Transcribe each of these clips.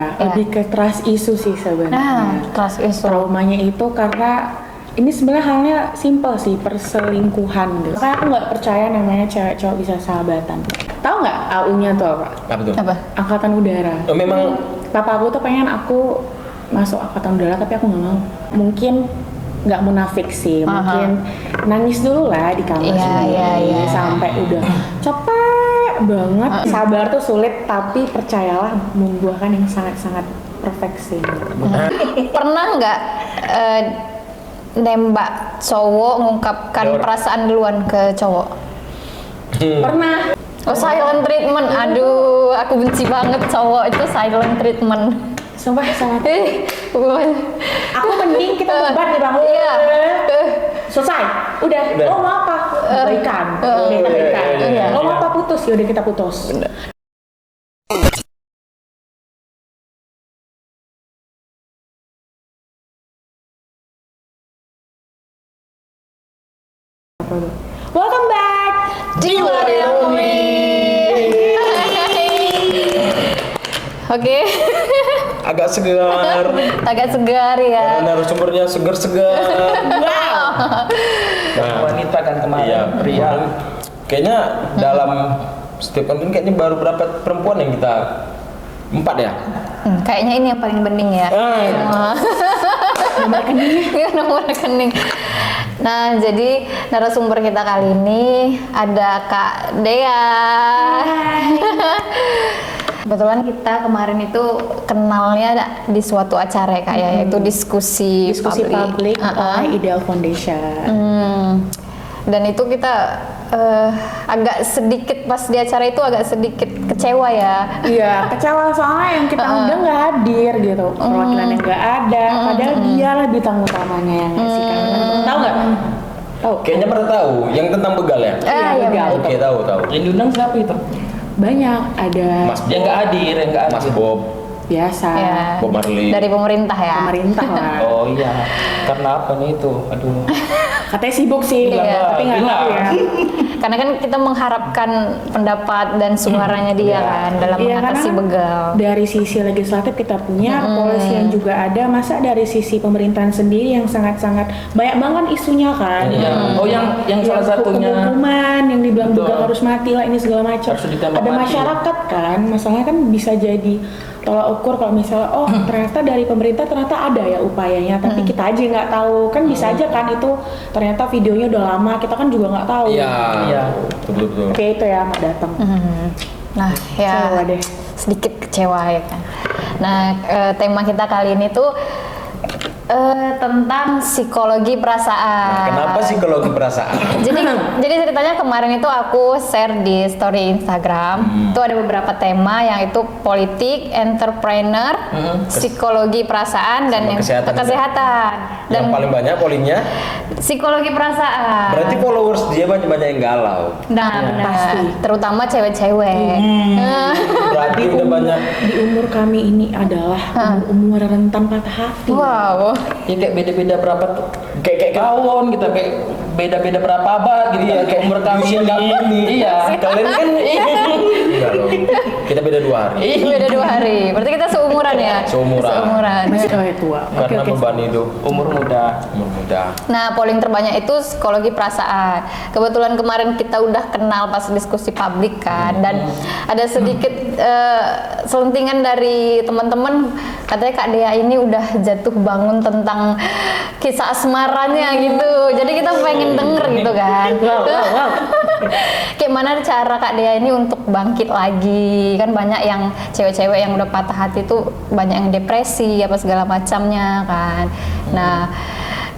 Lebih ke trust issue sih sebenarnya. Trust issue. Traumanya itu karena ini sebenarnya halnya simple sih, perselingkuhan gitu. Karena aku nggak percaya namanya cewek cowok bisa sahabatan. Tahu nggak AU-nya tuh apa? Apa tuh? Apa? Angkatan Udara. Oh, memang Papa aku tuh pengen aku masuk Angkatan Udara tapi aku nggak mau. Mungkin nggak munafik sih, mungkin nangis dulu lah di kamar sendiri sampai udah capek banget. Sabar tuh sulit, tapi percayalah membuahkan yang sangat-sangat perfect sih. Pernah nggak nembak cowok mengungkapkan perasaan duluan ke cowok? Pernah. Oh, silent treatment. Aduh, aku benci banget cowok itu silent treatment. Sumpah sangat. Aku mending kita debat nih Bang. Iya. Selesai. Udah. Lo mau apa? Baikan. Iya. Lo mau apa putus? Yaudah kita putus. Welcome back di Warrior. Oke. agak segar. Agak segar ya. Karena narasumbernya segar-segar. Wow. Wanita kan kemarin. Iya, Pria. Kayaknya dalam setiap konten kayaknya baru berapa perempuan yang kita 4 ya? Kayaknya ini yang paling bening ya. nomor rekening. Nomor rekening. Nah, jadi narasumber kita kali ini ada Kak Dea. Kebetulan kita kemarin itu kenalnya di suatu acara ya Kak ya, yaitu diskusi publik oleh Ideal Foundation. Dan itu kita agak sedikit pas di acara itu agak sedikit kecewa ya. Iya, kecewa soalnya yang kita undang nggak hadir gitu, perwakilannya nggak ada, padahal dia lah bintang utamanya yang ngasih kan. Tahu nggak? Tahu? Kayaknya pernah tahu yang tentang begal ya? Iya, begal. Oke, tahu. Yang diundang siapa itu? Banyak, ada Mas Yang nggak hadir, yang nggak Mas hadir. Bob, biasa, Ya. Bob Marley. Dari pemerintah ya. pemerintah lah. Oh iya, karena apa nih itu? Aduh. Katanya sibuk sih, Iya. tapi nggak tahu ya. Karena kan kita mengharapkan pendapat dan suaranya dia kan dalam Iya, mengatasi karena begal. dari sisi legislatif kita punya, polisi yang juga ada, masa dari sisi pemerintahan sendiri yang sangat-sangat banyak banget isunya kan. Iya. Oh yang salah satunya hukuman yang dibilang Betul. begal harus mati lah, ini segala macam. Harus ditembak Ada mati. masyarakat kan, masalahnya kan bisa jadi tolak ukur kalau misalnya ternyata dari pemerintah ternyata ada ya upayanya, tapi kita aja nggak tahu kan, bisa aja kan itu ternyata videonya udah lama, kita kan juga nggak tahu. Iya. Betul. Kayak itu ya, nggak datang. Nah, ya Kecewa deh. sedikit kecewa ya kan. Nah, tema kita kali ini tuh tentang psikologi perasaan. Kenapa psikologi perasaan? Jadi ceritanya kemarin itu aku share di story Instagram. Itu ada beberapa tema yang itu politik, entrepreneur, psikologi perasaan dan Sama yang kesehatan. Dan Yang paling banyak pollingnya psikologi perasaan. berarti followers dia banyak yang galau. Nah, benar. Pasti. Terutama cewek-cewek. Berarti udah banyak. Di umur kami ini adalah umur rentan patah hati. Wow. Ya kayak beda-beda berapa tuh? Kayak Tahun kita kayak beda-beda berapa abad gitu ya, kayak umur kami ini. Iya. Kalian kan enggak loh. Kita beda 2 hari. Beda 2 hari. Berarti kita seumuran ya? Seumuran. Masih tua. Karena beban hidup Umur muda. Nah, polling terbanyak itu psikologi perasaan. Kebetulan kemarin kita udah kenal pas diskusi publik kan, dan ada sedikit selentingan dari teman-teman, katanya Kak Dea ini udah jatuh bangun tentang kisah asmaranya gitu. Jadi kita pengen denger gitu kan. Wow. Kayak mana cara Kak Dea ini untuk bangkit lagi? Kan banyak yang cewek-cewek yang udah patah hati tuh banyak yang depresi apa segala macamnya kan. Nah,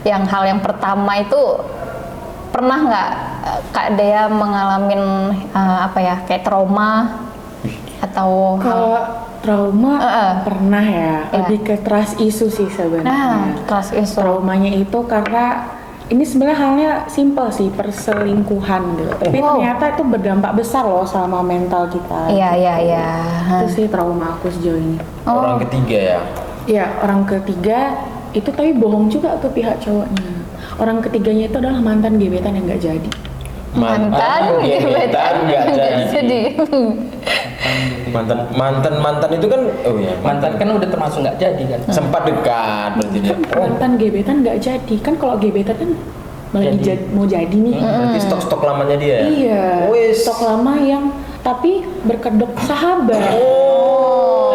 hal yang pertama itu pernah nggak Kak Dea mengalami kayak trauma atau Kalau trauma pernah ya, lebih ke trust issue sih sebenarnya. trust issue. Traumanya itu karena ini sebenarnya halnya simple sih, perselingkuhan gitu. Tapi ternyata itu berdampak besar loh sama mental kita. Iya. Itu sih trauma aku sejauh ini. orang ketiga ya. Ya, orang ketiga itu tapi bohong juga tuh pihak cowoknya. Orang ketiganya itu adalah mantan gebetan yang nggak jadi. Mantan gebetan nggak jadi. Mantan itu kan, oh ya, Mantan kan udah termasuk nggak jadi kan. sempat dekat berarti dia. Oh, Mantan gebetan nggak jadi kan, kalau gebetan kan lagi Jadi. mau jadi nih. berarti stok lamanya dia ya? Iya, Wis. stok lama yang tapi berkedok sahabat.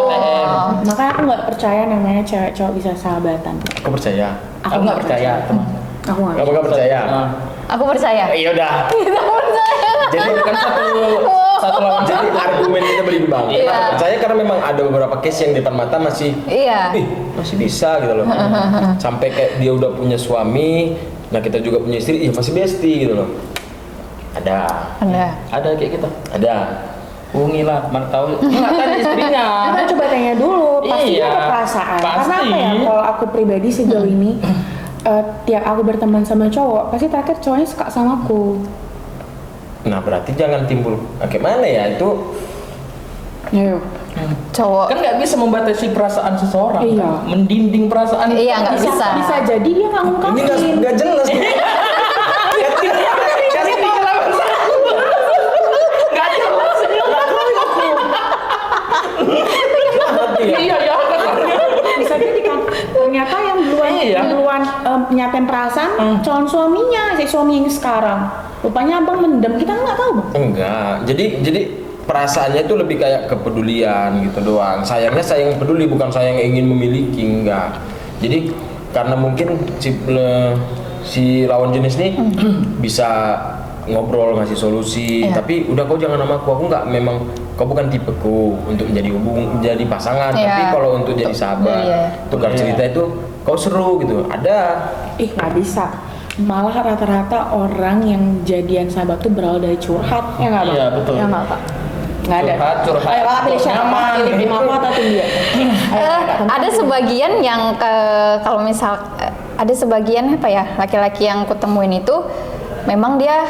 TTM. Makanya aku nggak percaya namanya cewek cowok bisa sahabatan. Aku percaya. Aku nggak percaya teman. Aku nggak. Kamu gak percaya? Nah, Aku percaya. Iya udah. Kita percaya. Jadi kan satu lawan jadi argumen kita berimbang. Iya. Kenapa percaya? Karena memang ada beberapa case yang di depan mata masih Iya. masih bisa gitu loh. Sampai kayak dia udah punya suami, nah kita juga punya istri, ya masih bestie gitu loh. Ada. ada kayak gitu. Ada. Hubungi lah, mana tahu. Enggak kan istrinya. Kita coba tanya dulu, pasti Iya, ada perasaan. Karena pasti. apa ya? Kalau aku pribadi sejauh ini, tiap aku berteman sama cowok, pasti terakhir cowoknya suka sama aku. Nah berarti jangan timbul. Nah, gimana ya itu? Ayo. Cowok. Kan nggak bisa membatasi perasaan seseorang. Iya. Kan? Mendinding perasaan. Iya, nggak bisa. Bisa jadi dia nggak Ini ngungkapin. nggak jelas. Iya ya. Bisa jadi kan ternyata yang duluan nyatain perasaan calon suaminya, si suami yang sekarang. Rupanya abang mendem, kita nggak tahu bang. Enggak. Jadi perasaannya itu lebih kayak kepedulian gitu doang. Sayangnya sayang peduli, bukan sayang ingin memiliki, enggak. Jadi karena mungkin si lawan jenis nih bisa ngobrol, ngasih solusi, Iya. tapi udah kau jangan sama aku nggak, memang kau bukan tipeku untuk menjadi pasangan, Iya. tapi kalau untuk jadi sahabat, Iya. tukar cerita itu kau seru gitu, ada. Ih nggak bisa. Malah rata-rata orang yang jadian sahabat tuh berawal dari curhat, ya nggak bang? Iya, betul. Ya nggak pak? Nggak ada. Curhat. Ayo kakak pilih siapa? Nyaman. Pilih tim aku atau tim dia? Ada sebagian yang kalau misal ada sebagian apa ya, laki-laki yang kutemuin itu memang dia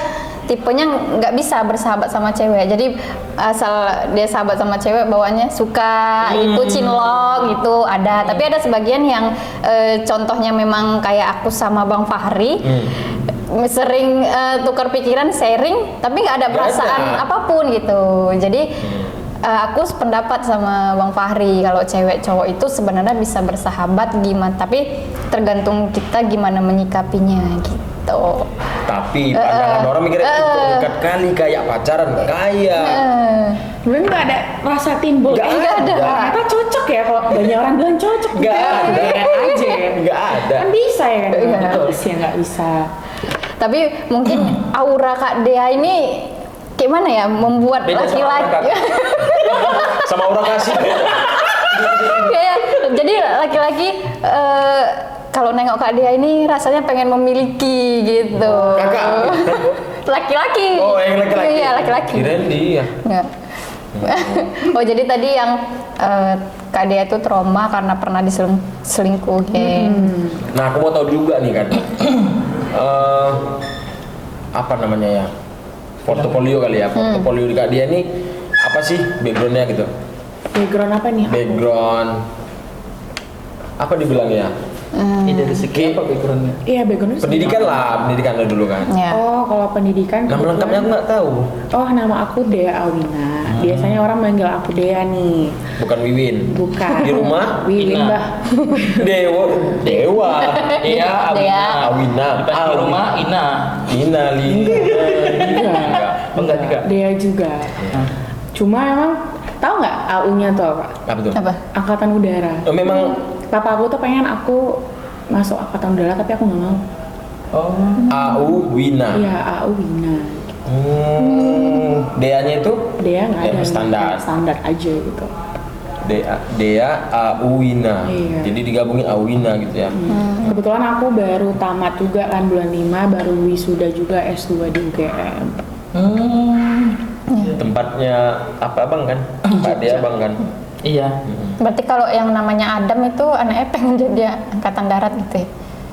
tipenya nggak bisa bersahabat sama cewek. Jadi asal dia sahabat sama cewek bawaannya suka itu cinlok gitu ada. Tapi ada sebagian yang contohnya memang kayak aku sama Bang Fahri sering tukar pikiran, sharing, tapi nggak ada Nggak perasaan ada. apapun gitu. Jadi aku sependapat sama Bang Fahri kalau cewek cowok itu sebenarnya bisa bersahabat gimana, tapi tergantung kita gimana menyikapinya gitu. Tapi pandangan orang mikirnya itu dekat kali kayak pacaran, kayak Sebenarnya nggak ada rasa timbul. Nggak ada. Ternyata cocok ya, kalau banyak orang bilang cocok. Nggak ada. Aja ya. nggak ada. Kan bisa ya kan? Iya. Terus ya nggak bisa. Tapi mungkin aura Kak Dea ini gimana ya, membuat Beda sama laki-laki orang sama orang kasih. kayak jadi laki-laki kalau nengok Kak Dea ini rasanya pengen memiliki gitu. Kakak. Laki-laki. Oh, yang laki-laki. Iya, laki-laki. Kirain dia. Nggak. Oh, jadi tadi yang Kak Dea itu trauma karena pernah diselingkuhin. Nah, aku mau tahu juga nih kan. Apa namanya ya? Portofolio kali ya. Portofolio di Kak Dea ini apa sih backgroundnya gitu? Background apa nih? Background apa dibilangnya? Ini dari segi apa backgroundnya? Iya backgroundnya. Pendidikan lah, pendidikan dulu kan. Ya. Oh kalau pendidikan. Nama lengkapnya aku nggak tahu. Oh nama aku Dea Awina. Biasanya orang manggil aku Dea nih. Bukan Wiwin. Bukan. Di rumah? Wiwin Ina. bah. Dewa. Iya, Dea. Awina. Pas di rumah Ina. Ina Lina. Enggak. Enggak juga. Dea juga. Cuma emang tahu nggak AU-nya tuh apa? Apa tuh? Apa? Angkatan Udara. Oh, memang Papa aku tuh pengen aku masuk Angkatan Udara tapi aku nggak mau. Oh. AU Wina. Iya AU Wina. Dea-nya itu Dea nggak ada. standar. Standar aja gitu. Dea AU Wina. Iya. Jadi digabungin AU Wina gitu ya. Kebetulan aku baru tamat juga kan bulan 5, baru wisuda juga S2 di UGM. Tempatnya apa Bang kan? Pak Dea Bang kan. Iya. Berarti kalau yang namanya Adam itu anaknya pengen jadi angkatan darat gitu ya?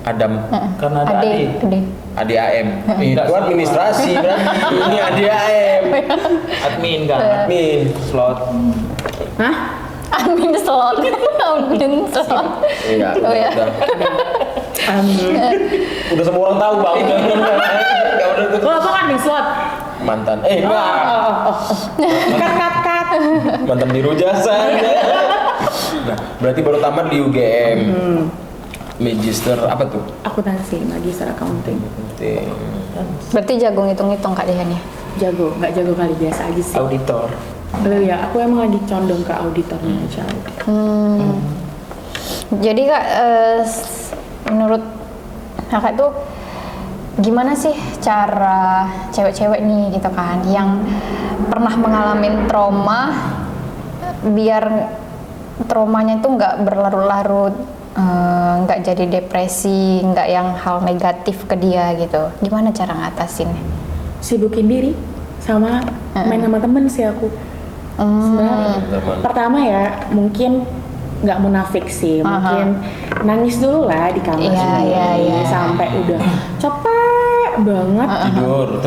Adam. Karena ada adik. Ade. ADAM. Itu administrasi kan. Ini ADAM. Admin kan. Admin. Slot. Hah? Admin slot. Admin slot. Iya. Oh ya. Udah semua orang tahu Bang. Enggak udah tuh. Lo apa kan di slot? Mantan. Enggak. Kat. Mantan biru jasa. Nah, berarti baru tamat di UGM. Magister apa tuh? Akuntansi, magister accounting. Berarti jago ngitung-ngitung Kak Dian ya? Jago, nggak jago kali, biasa aja sih. Auditor. Belum ya, aku emang lagi condong ke auditornya aja. Jadi Kak, menurut Kakak tuh gimana sih cara cewek-cewek nih gitu kan yang pernah mengalami trauma biar traumanya itu nggak berlarut-larut, nggak jadi depresi, nggak yang hal negatif ke dia gitu. Gimana cara ngatasin? Sibukin diri sama main sama temen sih aku. Sebenarnya pertama ya mungkin nggak munafik sih, mungkin nangis dulu lah di kamar sendiri sampai udah capek banget,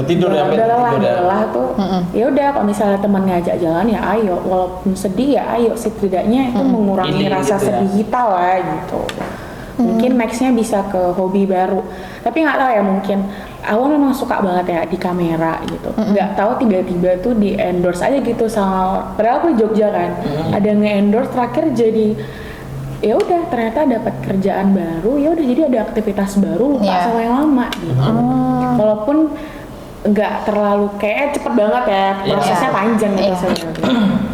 tidur ya, udah lelah tuh. Ya udah, kalau misalnya teman ngajak jalan ya ayo, walaupun sedih ya ayo, setidaknya itu mengurangi Healing rasa gitu ya. sedih kita lah gitu. Mungkin nextnya bisa ke hobi baru, tapi nggak tahu ya, mungkin awal memang suka banget ya di kamera gitu. Nggak tahu tiba-tiba tuh di endorse aja gitu sama, padahal aku di Jogja kan, ada nge-endorse, terakhir jadi ya udah ternyata dapat kerjaan baru, ya udah jadi ada aktivitas baru, lupa sama yang lama gitu. Walaupun nggak terlalu kayak cepet banget ya, prosesnya panjang gitu sebenarnya.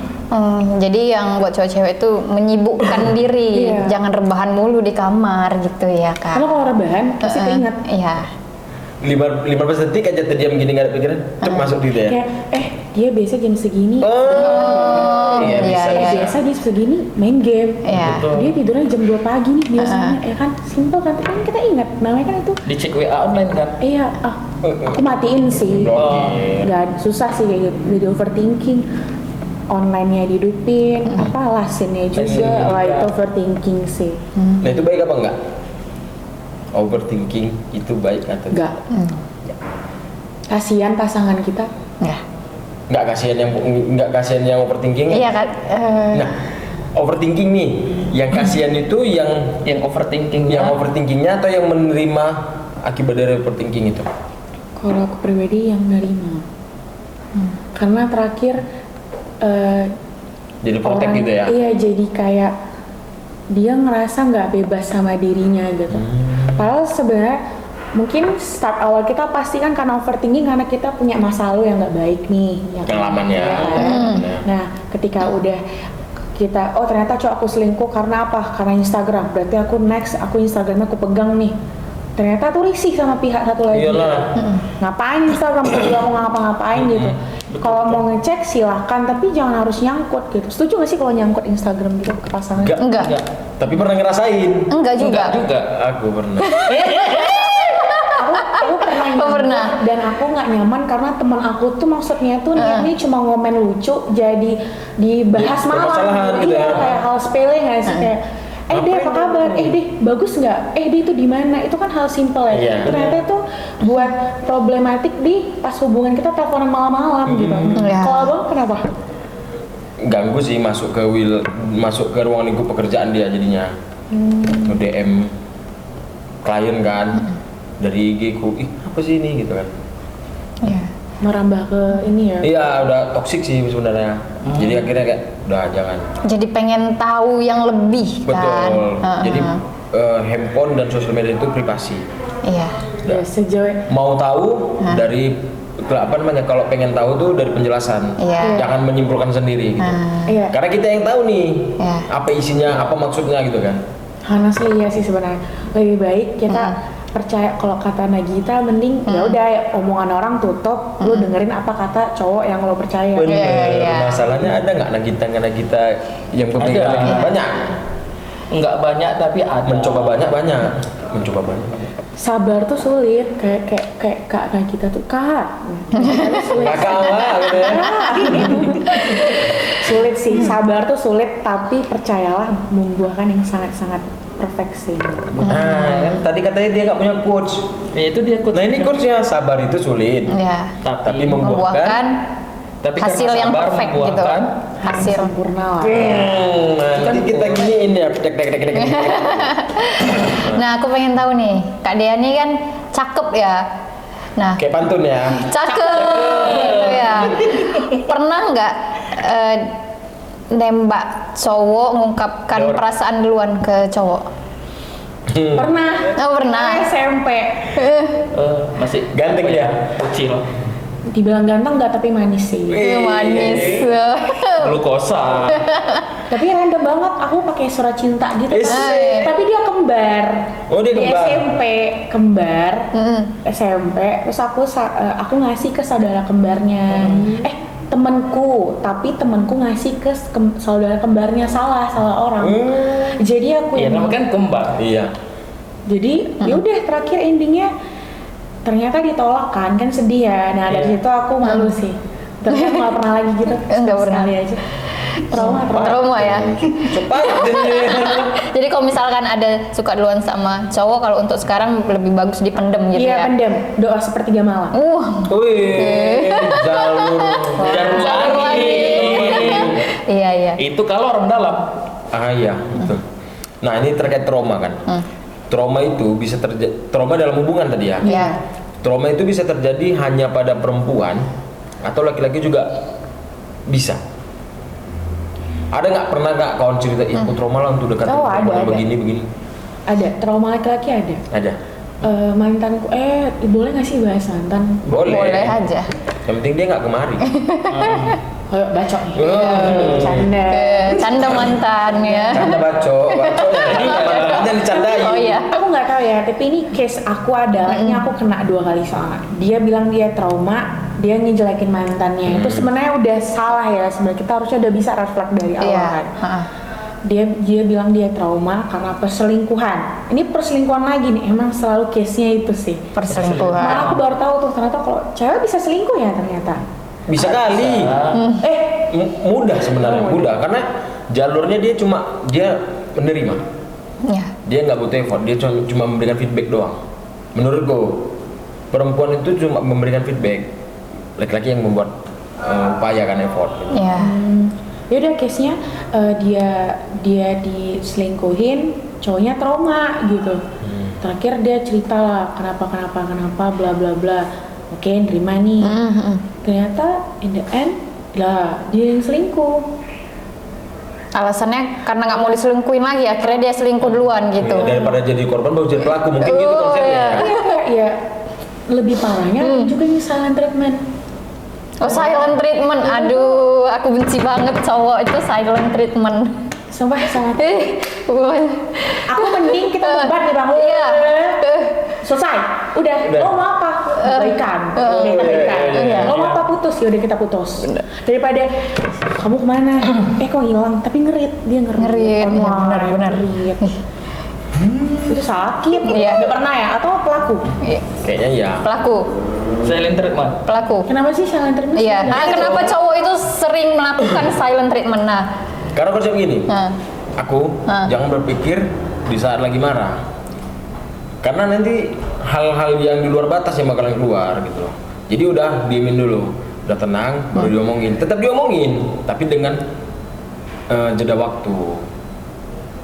Jadi yang buat cewek-cewek itu menyibukkan diri, jangan rebahan mulu di kamar gitu ya Kak. Karena kalau rebahan pasti keinget. Iya. 15 detik aja terdiam gini nggak ada pikiran, cep masuk gitu ya. Kayak dia biasa jam segini. Iya, bisa. Biasa dia segini main game. Iya. Dia tidurnya jam 2 pagi nih biasanya, ya kan, simpel kan, tapi kan kita ingat namanya kan itu. Dicek WA online kan? Iya, aku matiin sih. Nggak susah sih kayak gitu. Jadi overthinking, online-nya dihidupin, apalah scene-nya juga, wah itu overthinking sih. Nah itu baik apa enggak? Overthinking itu baik atau Enggak. Kasihan pasangan kita. Ya. Nggak kasihan yang overthinking? Iya Kak. Nah, overthinking nih, yang kasihan itu yang overthinkingnya atau yang menerima akibat dari overthinking itu? Kalau aku pribadi yang nerima. Karena terakhir Jadi protek gitu ya? Iya, jadi kayak dia ngerasa nggak bebas sama dirinya gitu. Padahal sebenarnya mungkin start awal kita pasti kan karena overthinking, karena kita punya masa lalu yang nggak baik nih, ya kan? Pengalamannya. Ya kan? Nah, ketika udah kita, oh ternyata cowok aku selingkuh karena apa? Karena Instagram. Berarti aku next, aku Instagramnya aku pegang nih. Ternyata tuh risih sama pihak satu lagi. Iyalah. Ngapain Instagram? Aku juga mau ngapa-ngapain gitu. Kalau mau ngecek silahkan, tapi jangan harus nyangkut gitu. Setuju gak sih kalau nyangkut Instagram gitu ke pasangan? Enggak. Tapi pernah ngerasain? Enggak juga. Aku pernah. aku pernah Oh, pernah. Dan aku nggak nyaman karena teman aku tuh maksudnya tuh niatnya cuma ngomen lucu, jadi dibahas Ya, malah permasalahan gitu iya, ya. kayak hal sepele nggak sih, kayak deh apa kabar, deh bagus nggak, deh itu di mana, itu kan hal simpel ya. Iya. Ternyata itu buat problematik di pas hubungan kita teleponan malam-malam gitu. Iya. Kalau abang kenapa? Ganggu sih, masuk ke ruang lingkup pekerjaan dia jadinya. Nge-DM klien kan dari IG ku, apa sih ini gitu kan. Iya. Merambah ke ini ya. Iya, udah toksik sih sebenarnya. Jadi akhirnya kayak udah jangan. Jadi pengen tahu yang lebih kan. Betul. Jadi handphone dan sosial media itu privasi. Iya. Ya, sejauh Mau tahu dari apa namanya, kalau pengen tahu tuh dari penjelasan. Iya. Jangan menyimpulkan sendiri gitu. iya. Karena kita yang tahu nih Iya. apa isinya, apa maksudnya gitu kan. Honestly ya sih sebenarnya lebih baik kita percaya, kalau kata Nagita mending ya udah omongan orang tutup, lu dengerin apa kata cowok yang lo percaya. Bener. Iya. Masalahnya ada nggak Nagita yang pemikiran Ada. gitu? Banyak. Enggak banyak tapi ada. Mencoba banyak. Sabar tuh sulit, kayak kak Nagita tuh kak. Sulit. Nggak kalah gitu ya. Sulit sih, sabar tuh sulit, tapi percayalah membuahkan yang sangat-sangat perfect sih. Nah, kan tadi katanya dia nggak punya coach. Ya itu dia Nah ini coachnya, sabar itu sulit. Iya. Tapi Membuahkan membuahkan Tapi hasil karena yang sabar perfect gitu. membuahkan Hasil. Sempurna lah. nanti kita giniin ya, tek. Nah, aku pengen tahu nih, Kak Dea nih kan cakep ya. Nah, Kayak pantun ya. cakep gitu ya. Pernah nggak nembak cowok mengungkapkan perasaan duluan ke cowok? Pernah. Oh, pernah. SMP. Masih Ganteng dia. kecil. Dibilang ganteng nggak, tapi manis sih. Manis. Glukosa. Tapi random banget, aku pakai surat cinta gitu. Iya. Tapi dia kembar. Oh, dia Di kembar. SMP kembar. SMP. Terus aku ngasih ke saudara kembarnya. Temanku, tapi temanku ngasih ke saudara kembarnya, salah orang. Jadi aku Iya, namanya kan kembar. Iya. Jadi yaudah, terakhir endingnya ternyata ditolak kan sedih ya. Nah dari situ aku malu sih. Tapi aku nggak pernah lagi gitu. Nggak pernah. Sekali aja. Trauma. Ya. Cepat. Jadi kalau misalkan ada suka duluan sama cowok, kalau untuk sekarang lebih bagus dipendem gitu Iya, ya. pendem. Doa sepertiga malam. Wih, jalur lagi. Iya. Itu kalau orang dalam. Iya, betul. Nah, ini terkait trauma kan. Trauma itu bisa terjadi, trauma dalam hubungan tadi ya. Iya. Trauma itu bisa terjadi hanya pada perempuan atau laki-laki juga bisa. Ada nggak kawan cerita, aku trauma lah untuk dekat Oh, perempuan ada. begini. Ada trauma laki-laki ada. Ada. Mantanku, boleh nggak sih bahas mantan? Boleh aja. Yang penting dia nggak kemari. Kayak bacok ya. Oh. Canda. Canda mantan ya. Canda bacok dan dicandai. Oh iya. Aku nggak tahu ya, tapi ini case aku adalah ini aku kena 2 kali soalnya. Dia bilang dia trauma, dia ngejelekin mantannya. Itu sebenarnya udah salah ya. Sebenarnya kita harusnya udah bisa reflect dari awal Iya. kan. Dia bilang dia trauma karena perselingkuhan. Ini perselingkuhan lagi nih, emang selalu case-nya itu sih. Perselingkuhan. Malah aku baru tahu tuh ternyata kalau cewek bisa selingkuh ya ternyata. Bisa kali. Mudah sebenarnya, mudah karena jalurnya dia menerima. Ya. Dia nggak butuh effort, dia cuma memberikan feedback doang. Menurutku perempuan itu cuma memberikan feedback, laki-laki yang membuat upaya kan effort. Ya. Ya udah case-nya dia diselingkuhin, cowoknya trauma gitu. Terakhir dia cerita lah kenapa bla bla bla. Oke, nerima nih. Ternyata in the end lah dia yang selingkuh. Alasannya karena nggak mau diselingkuhin lagi, akhirnya dia selingkuh duluan gitu. Daripada jadi korban baru jadi pelaku, mungkin gitu konsepnya. Iya, lebih parahnya juga ini silent treatment. Oh, silent treatment. Aduh, aku benci banget cowok itu silent treatment. Sumpah sangat. Aku Mending kita debat nih Bang. Iya. Selesai. Udah. Lo mau apa? Baikan. Iya. Lo mau apa? Putus. Ya udah kita putus. Daripada kamu kemana? Kok hilang? Tapi ngerit. Dia ngerit. Wah, benar. Ngerit. Itu sakit. Iya. Udah pernah ya? Atau pelaku? Kayaknya ya. Pelaku. Silent treatment. Pelaku. Kenapa sih silent treatment? Iya. Nah, kenapa cowok itu sering melakukan silent treatment? Nah, Karena konsep gini, Nah. aku jangan berpikir di saat lagi marah. Karena nanti hal-hal yang di luar batas yang bakalan keluar gitu loh. Jadi udah diemin dulu, udah tenang, baru diomongin. Tetap diomongin, tapi dengan jeda waktu.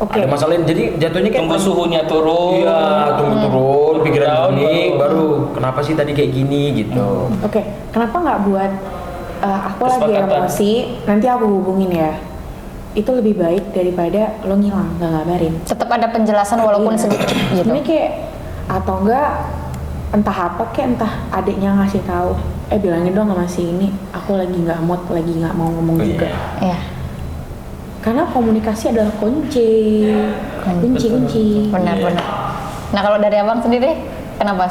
Oke. Ada masalah lain, jadi jatuhnya kayak Tunggu suhunya turun. Iya, tunggu turun, pikiran Down, jernih, baru kenapa sih tadi kayak gini gitu. Oke, kenapa nggak buat aku lagi Kesepakatan. emosi, nanti aku hubungin ya. Itu lebih baik daripada lo ngilang, nggak ngabarin. tetap ada penjelasan walaupun Iya. sedikit gitu. Ini kayak atau enggak entah apa kayak entah adiknya ngasih tahu, bilangin dong sama si ini, aku lagi nggak mood, lagi nggak mau ngomong Oh, juga. Iya. Karena komunikasi adalah kunci. Benar. Nah, kalau dari abang sendiri, kenapa?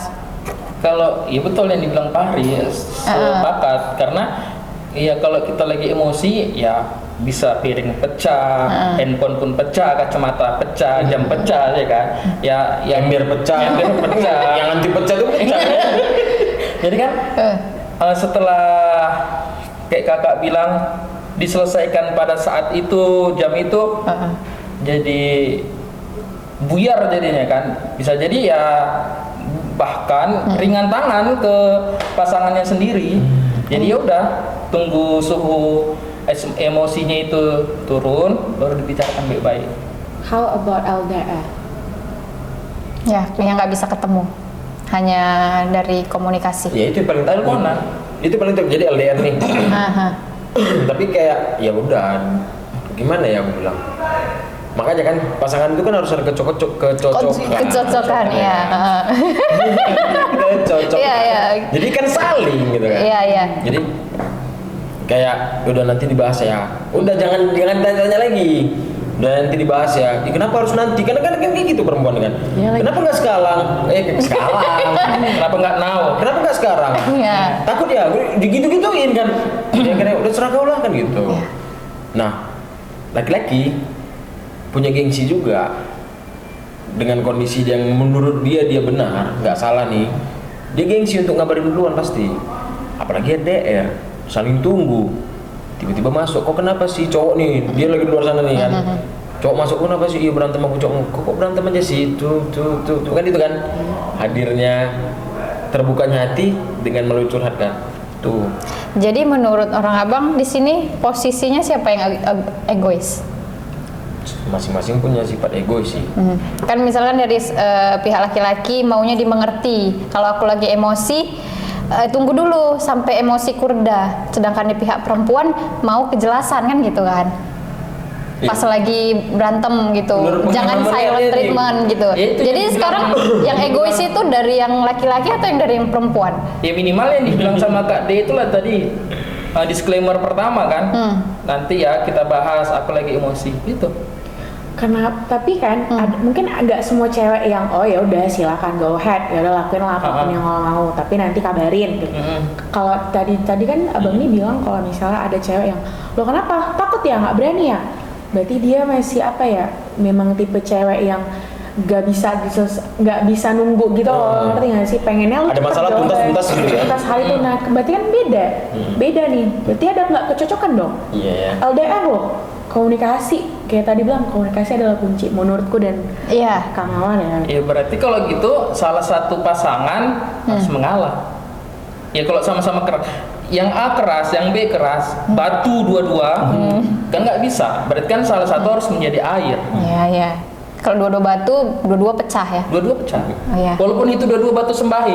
Kalau iya betul yang dibilang Fahri, sepakat karena iya kalau kita lagi emosi ya bisa piring pecah, handphone pun pecah, kacamata pecah, jam pecah ya kan. Ya yang Ember pecah, yang anti pecah tuh pecah. Jadi kan setelah kayak kakak bilang diselesaikan pada saat itu, jam itu, jadi buyar jadinya kan. Bisa jadi ya bahkan ringan tangan ke pasangannya sendiri. Jadi ya udah tunggu suhu emosinya itu turun baru dibicarakan baik-baik. How about LDR? Ya, yang nggak bisa ketemu, hanya dari komunikasi. Ya itu yang paling tahu Teleponan. Itu paling tahu. Jadi LDR nih. Tapi kayak ya udah gimana ya aku bilang. Makanya kan pasangan itu kan harus ada kecocokan ya. Kecocokan. Iya. Jadi kan saling gitu kan. Iya. Jadi kayak udah nanti dibahas ya. Udah jangan tanya lagi. Udah nanti dibahas ya. Kenapa harus nanti? Karena kan kayak gitu perempuan kan. Ya, Kenapa nggak sekarang? Sekarang. Kenapa nggak now? Kenapa nggak sekarang? Iya. Takut ya, digitu-gituin kan. Dia kira udah serah kau lah kan gitu. Iya. Nah, laki-laki punya gengsi juga dengan kondisi yang menurut dia benar, nggak salah nih. Dia gengsi untuk ngabarin duluan pasti. Apalagi LDR, saling tunggu. Tiba-tiba masuk, kok kenapa sih cowok nih? Dia lagi di luar sana nih kan. Cowok masuk, kenapa sih? Iya berantem aku cowok. Kok berantem aja sih? Tuh kan itu kan. Hadirnya terbukanya hati dengan melalui curhat kan. Tuh. Jadi menurut orang abang di sini posisinya siapa yang egois? Masing-masing punya sifat egois sih. Kan misalkan dari pihak laki-laki maunya dimengerti. Kalau aku lagi emosi, tunggu dulu sampai emosi kureda. Sedangkan di pihak perempuan mau kejelasan kan gitu kan. Pas lagi berantem gitu, jangan silent treatment gitu. Jadi sekarang yang egois itu dari yang laki-laki atau yang dari yang perempuan? Ya minimal yang dibilang sama Kak D itulah tadi disclaimer pertama kan. Nanti ya kita bahas aku lagi emosi gitu. Karena tapi kan mungkin agak semua cewek yang oh ya udah silakan go ahead, ya udah lakuin lah apapun yang lo mau, tapi nanti kabarin gitu. Kalau tadi kan abang ini bilang kalau misalnya ada cewek yang lo kenapa takut ya nggak berani ya, berarti dia masih apa ya, memang tipe cewek yang nggak bisa nunggu gitu loh, ngerti nggak sih, pengennya lo ada masalah tuntas gitu ya. Tuntas hal itu, nah berarti kan beda nih, berarti ada nggak kecocokan dong. Iya ya. LDR loh, komunikasi kayak tadi bilang, komunikasi adalah kunci menurutku dan Kang Awan ya. Ya berarti kalau gitu salah satu pasangan harus mengalah. Ya kalau sama-sama keras, yang A keras, yang B keras, batu dua-dua, kan nggak bisa. Berarti kan salah satu harus menjadi air. Iya. Kalau dua-dua batu, dua-dua pecah ya. Dua-dua pecah. Oh, iya. Walaupun itu dua-dua batu sembahi,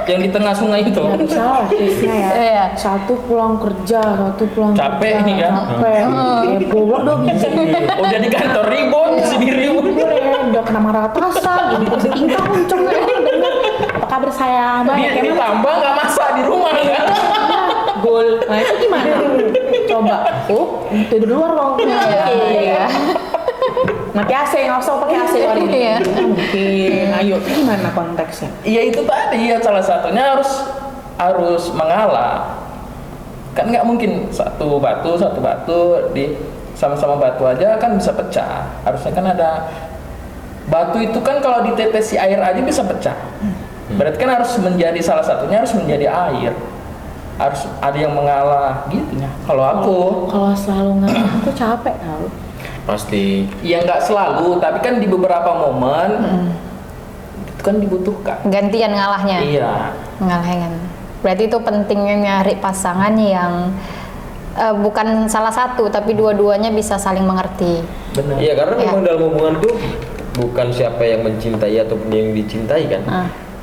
yang di tengah sungai itu. Nggak bisa lah case-nya ya. Iya. Satu pulang kerja, satu pulang Capek kerja, nih kan? Capek. Goblok dong gitu. Udah di kantor ribut, sendiri ribut. Udah kena marah atasan, jadi kursi tingkah muncul apa kabar sayang banyak Dia tambah nggak masak di rumah kan? gol. Nah itu gimana? Coba, itu di luar dong. Iya. Mati AC, nggak usah pakai AC hari ini. Iya. Mungkin, ayo gimana konteksnya? Iya itu tadi ya, salah satunya harus mengalah. Kan nggak mungkin satu batu di sama-sama batu aja kan bisa pecah. Harusnya kan ada batu itu kan kalau ditetesi air aja bisa pecah. Berarti kan harus menjadi salah satunya harus menjadi air. Harus ada yang mengalah gitu ya. Kalau selalu ngalah aku capek tau. Pasti. Ya nggak selalu, tapi kan di beberapa momen itu kan dibutuhkan. Gantian ngalahnya. Iya. Ngalahin. Berarti itu pentingnya nyari pasangan yang bukan salah satu, tapi dua-duanya bisa saling mengerti. Benar. Iya, karena memang dalam hubungan tuh bukan siapa yang mencintai ataupun yang dicintai kan,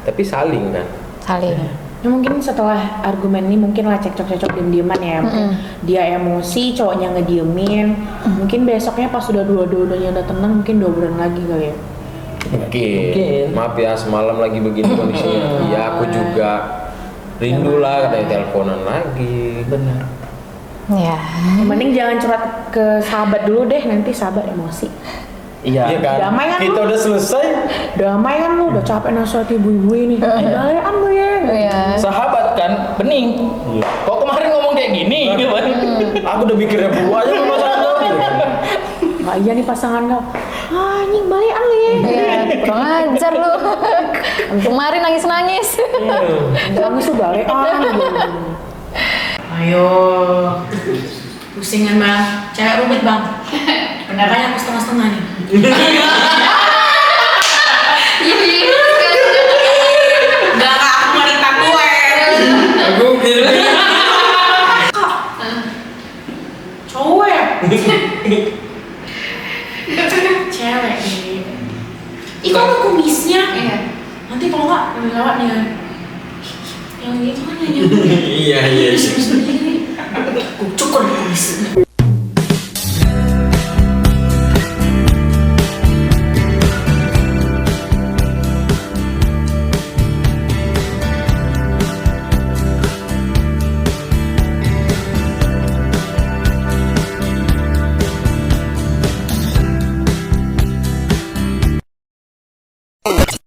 tapi saling kan. Saling. Ya mungkin setelah argumen ini mungkin lah cekcok-cekcok diem-dieman ya, mungkin dia emosi, cowoknya ngediemin, mungkin besoknya pas udah dua-duanya udah tenang mungkin 2 bulan lagi kali ya. Mungkin. Maaf ya semalam lagi begini kondisinya. Ya aku juga rindu lah katanya teleponan lagi. Benar. Ya. Mending jangan curhat ke sahabat dulu deh, nanti sahabat emosi. Iya. Kan? Damai kan Kita lu? udah selesai. Damai kan lu, udah capek nasihat ibu-ibu ini. Dalean lu ya. Iya. Sahabat kan bening. Iya. Kok kemarin ngomong kayak gini? Aku udah mikirnya dulu aja sama masalah. Wah iya nih pasangan kau. Anjing balikan lu ya. Iya, kurang ajar lu. Kemarin nangis-nangis. Nangis tuh balikan. Ayo. Pusingan bang, cewek rumit bang. Pendarahannya aku setengah-setengah nih. Enggak aku wanita gue. Aku gini. Cowok ya? Cewek nih. Ih kok ada kumisnya? Iya. Nanti kalau nggak lewat nih kan. Yang gitu kan nanya. Iya. Aku cukur kumisnya. Podcast.